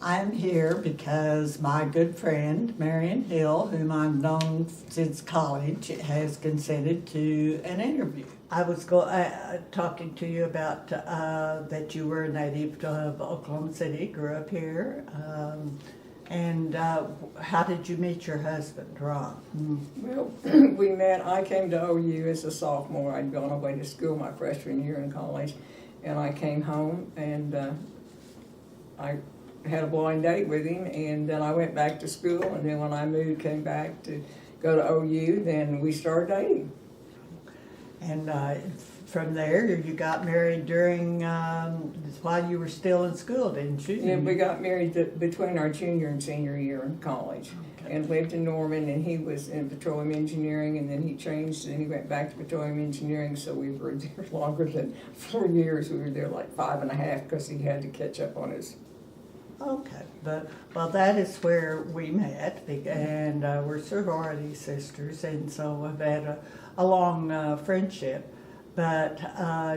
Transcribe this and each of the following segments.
I'm here because my good friend, Marian Hill, whom I've known since college, has consented to an interview. I was talking to you about that you were a native of Oklahoma City, grew up here, and how did you meet your husband, Ron? Well, we met, I came to OU as a sophomore. I'd gone away to school my freshman year in college, and I came home and I had a blind date with him, and then I went back to school, and then when I moved, came back to go to OU, then we started dating. And from there, you got married during, while you were still in school, didn't you? Yeah, we got married between our junior and senior year in college, and lived in Norman, and he was in petroleum engineering, and then he changed, and he went back to petroleum engineering, so we were there longer than 4 years. We were there like 5.5 because he had to catch up on his. Okay, well, that is where we met, and we're sorority sisters, and so I've had a long friendship. But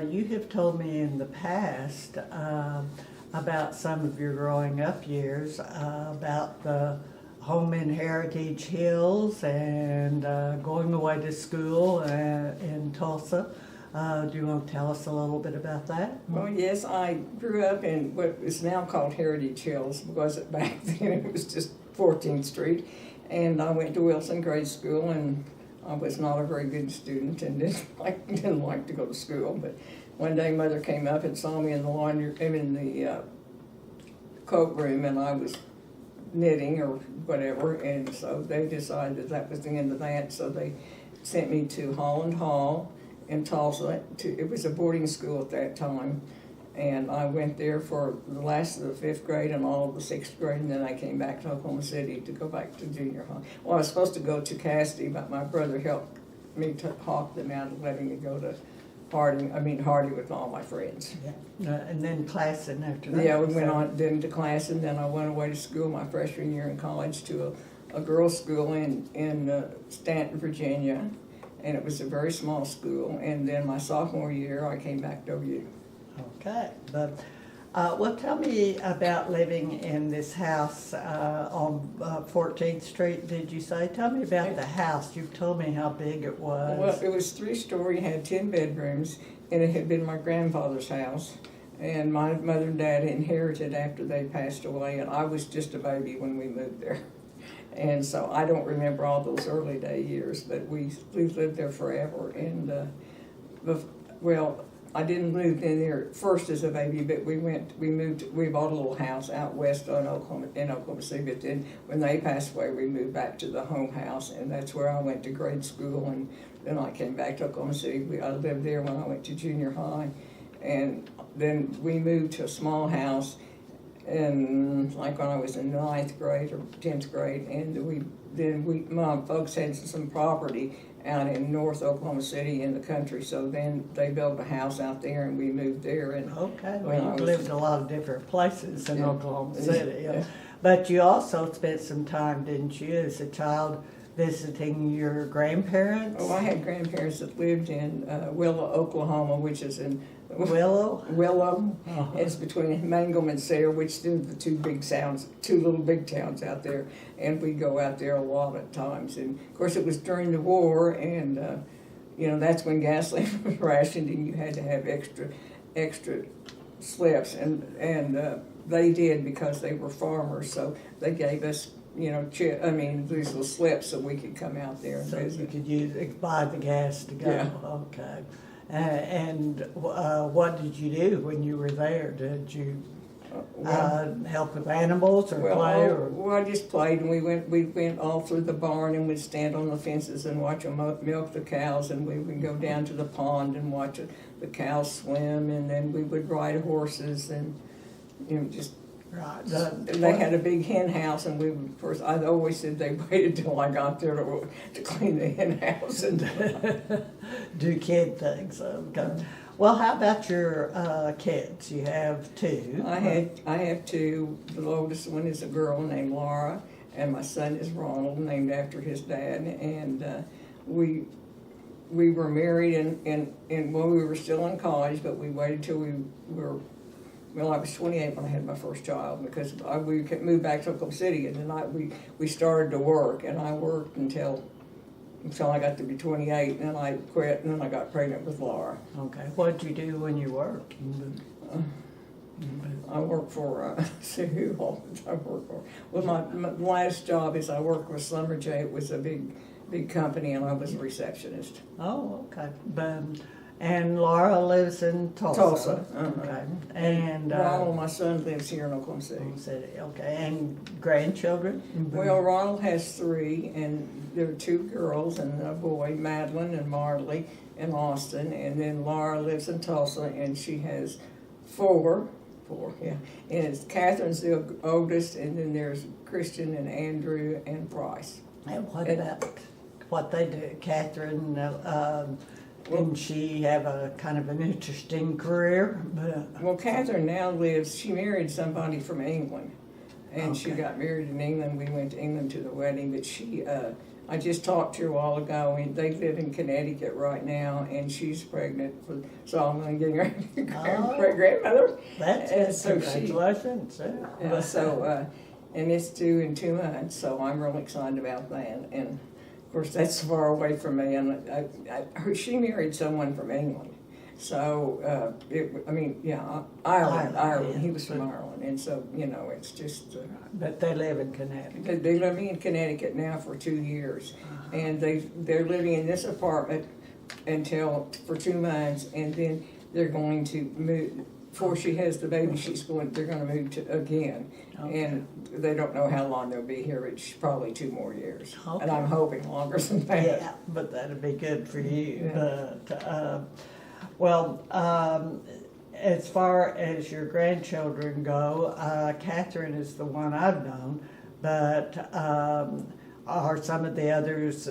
you have told me in the past about some of your growing up years, about the home in Heritage Hills and going away to school in Tulsa. Do you want to tell us a little bit about that? Well, yes, I grew up in what is now called Heritage Hills, because back then it was just 14th Street. And I went to Wilson grade school, and I was not a very good student and didn't like to go to school. But one day Mother came up and saw me in the coat room, and I was knitting or whatever, and so they decided that was the end of that. So they sent me to Holland Hall in Tulsa. It was a boarding school at that time, and I went there for the last of the 5th grade and all of the 6th grade, and then I came back to Oklahoma City to go back to junior high. Well, I was supposed to go to Cassidy, but my brother helped me to hawk them out of letting me go to Hardy with all my friends. Yeah. And then Classen after that. Yeah, we went on then to class, and then I went away to school my freshman year in college to a girls' school in Stanton, Virginia. And it was a very small school. And then my sophomore year, I came back to OU. Okay, but well, tell me about living in this house on 14th Street. Did you say? Tell me about the house. You've told me how big it was. Well, it was 3-story, had 10 bedrooms, and it had been my grandfather's house. And my mother and dad inherited after they passed away, and I was just a baby when we moved there. And so I don't remember all those early day years, but we lived there forever. And well, I didn't move in there first as a baby, but we bought a little house out west in Oklahoma City. But then when they passed away, we moved back to the home house, and that's where I went to grade school. And then I came back to Oklahoma City. I lived there when I went to junior high, and then we moved to a small house. And like when I was in 9th grade or 10th grade, and my folks had some property out in North Oklahoma City in the country, so then they built a house out there, and we moved there. And okay, well, you lived a lot of different places in Oklahoma City, yeah. But you also spent some time, didn't you, as a child, visiting your grandparents? Oh, I had grandparents that lived in Willow, Oklahoma, which is in Willow? Willow. It's between Mangum and Sayre, which are the two little big towns out there. And we go out there a lot at times. And of course, it was during the war, and that's when gasoline was rationed, and you had to have extra slips. And they did, because they were farmers, so they gave us these little slips so we could come out there and visit. You could buy the gas to go. Yeah. Okay. And what did you do when you were there? Did you help with animals or play? Well, I just played, and we went all through the barn, and we'd stand on the fences and watch them milk the cows, and we would go down to the pond and watch the cows swim, and then we would ride horses, and just. Right. They had a big hen house, and of course, I always said they waited till I got there to clean the hen house and do kid things. Okay. Well, how about your kids? You have 2. I have 2. The oldest one is a girl named Laura, and my son is Ronald, named after his dad. And we were married and when we were still in college, but we waited till we were well, I was 28 when I had my first child because we moved back to Oklahoma City, and then we started to work, and I worked until I got to be 28, and then I quit, and then I got pregnant with Laura. Okay. What did you do when you worked? I work for, see who all did I work for? Well, my last job is I worked with Schlumberger. It was a big company, and I was a receptionist. Oh, okay. And Laura lives in Tulsa. Tulsa. Uh-huh. Okay. And Ronald, my son, lives here in Oklahoma City. Oklahoma City. Okay. And grandchildren? Well, Ronald has 3, and there are 2 girls and a boy, Madeline and Marley in Austin. And then Laura lives in Tulsa, and she has 4, yeah. And it's Catherine's the oldest, and then there's Christian and Andrew and Bryce. And what about what they do? Catherine, didn't she have a kind of an interesting career? Well, Catherine now she married somebody from England, and she got married in England. We went to England to the wedding, but I just talked to her a while ago, and they live in Connecticut right now, and she's pregnant, so I'm going to get her great-grandmother. That's congratulations. And it's due in 2 months, so I'm really excited about that. And of course, that's far away from me, and she married someone from England. So, Ireland. Yeah. He was from Ireland, and so, it's just... But they live in Connecticut. They're living in Connecticut now for 2 years, and they're living in this apartment for 2 months, and then they're going to move. Before she has the baby, they're going to move again, and they don't know how long they'll be here. It's probably 2 more years, and I'm hoping longer than that. Yeah, but that'd be good for you. Yeah. But as far as your grandchildren go, Catherine is the one I've known, but are some of the others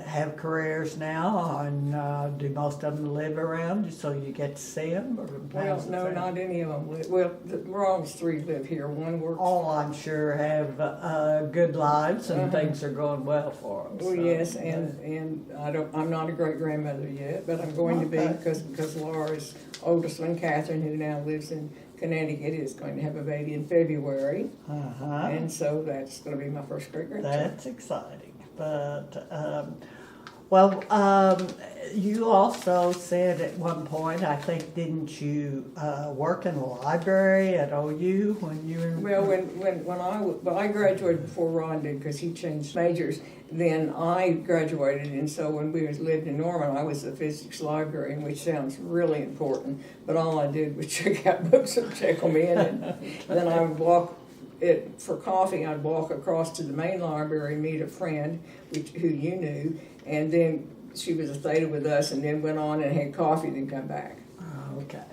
have careers now, and do most of them live around you so you get to see them? Well, no, not any of them live. Well, Ronald's 3 live here. One works. All, I'm sure, have good lives, and things are going well for them. Well, yes, and I'm not a great grandmother yet, but I'm going to be because Laura's oldest one, Catherine, who now lives in Connecticut, is going to have a baby in February, and so that's going to be my first great grandchild. That's exciting. But you also said at one point, I think, didn't you work in a library at OU when you were? Well, I graduated before Ron did because he changed majors. Then I graduated, and so when we lived in Norman, I was a physics librarian, which sounds really important. But all I did was check out books and check them in, and then I would walk for coffee. I'd walk across to the main library, meet a friend who you knew, and then she was a theta with us, and then went on and had coffee, then come back. Okay.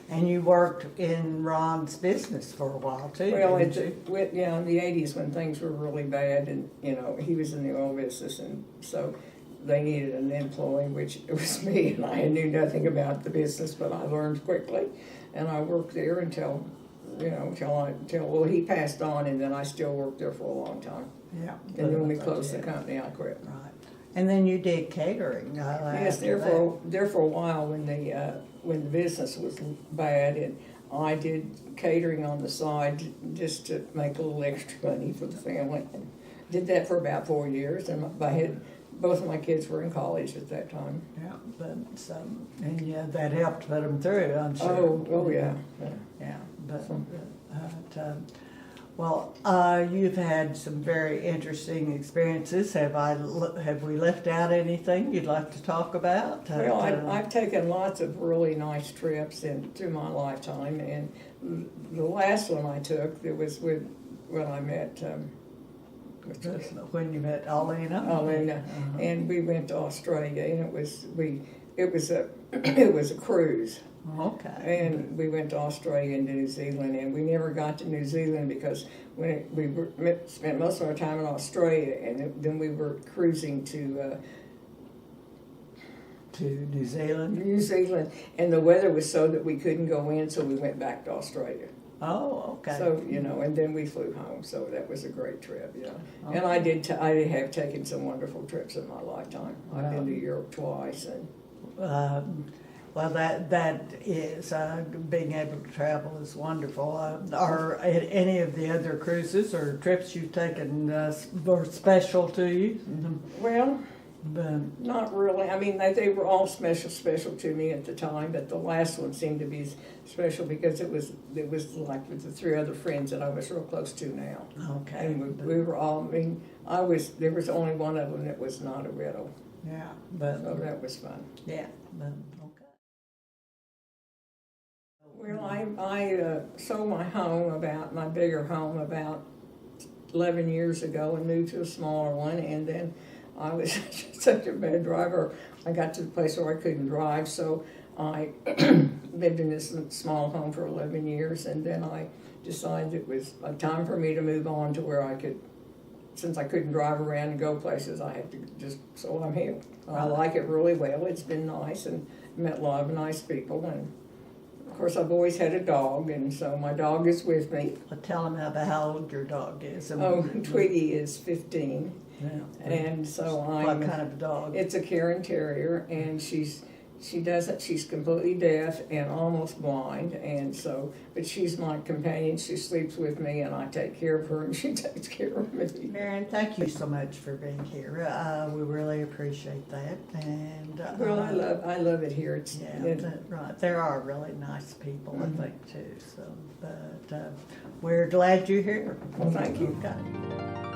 And you worked in Ron's business for a while too. Well, didn't you? in the 80s when things were really bad, and he was in the oil business, and so they needed an employee, which it was me, and I knew nothing about the business, but I learned quickly, and I worked there until he passed on, and then I still worked there for a long time. Yeah. And then when we closed the company, I quit. Right. And then you did catering. Yes, there for a while when the business was bad, and I did catering on the side just to make a little extra money for the family. And did that for about 4 years, and both of my kids were in college at that time. Yeah, but that helped put them through, I'm sure. Oh yeah. Yeah, you've had some very interesting experiences. Have we left out anything you'd like to talk about? Well, I've taken lots of really nice trips through my lifetime, and the last one I took, it was when I met. When you met Alina. And we went to Australia, and it was a cruise. Okay. And we went to Australia and New Zealand, and we never got to New Zealand because we spent most of our time in Australia, and then we were cruising to New Zealand. New Zealand, and the weather was so that we couldn't go in, so we went back to Australia. Oh, okay. So and then we flew home. So that was a great trip. Yeah. Okay. And I have taken some wonderful trips in my lifetime. I've been to Europe twice, and. Well, that is, being able to travel is wonderful. Are any of the other cruises or trips you've taken were special to you? Well, But, not really. I mean, they were all special to me at the time, but the last one seemed to be special because it was like with the 3 other friends that I was real close to now. okay. And we were all, I mean, there was only one of them that was not a widow. Yeah, but, So that was fun. yeah, but, okay. Well, I sold my bigger home about 11 years ago and moved to a smaller one, and then I was such a bad driver. I got to the place where I couldn't drive, so I lived in this small home for 11 years, and then I decided it was time for me to move on to where I could, since I couldn't drive around and go places, I had to so I'm here. I like it really well. It's been nice and met a lot of nice people, and of course I've always had a dog, and so my dog is with me. Well, tell them about how old your dog is. Oh, Twiggy is 15. Yeah. And so What kind of dog? It's a Karen Terrier, and she's completely deaf and almost blind, and so, but she's my companion. She sleeps with me, and I take care of her, and she takes care of me. Marian, thank you so much for being here. We really appreciate that. And Well, I love it here. It's right. There are really nice people, I think, too. So, but we're glad you're here. Well, thank you. Okay.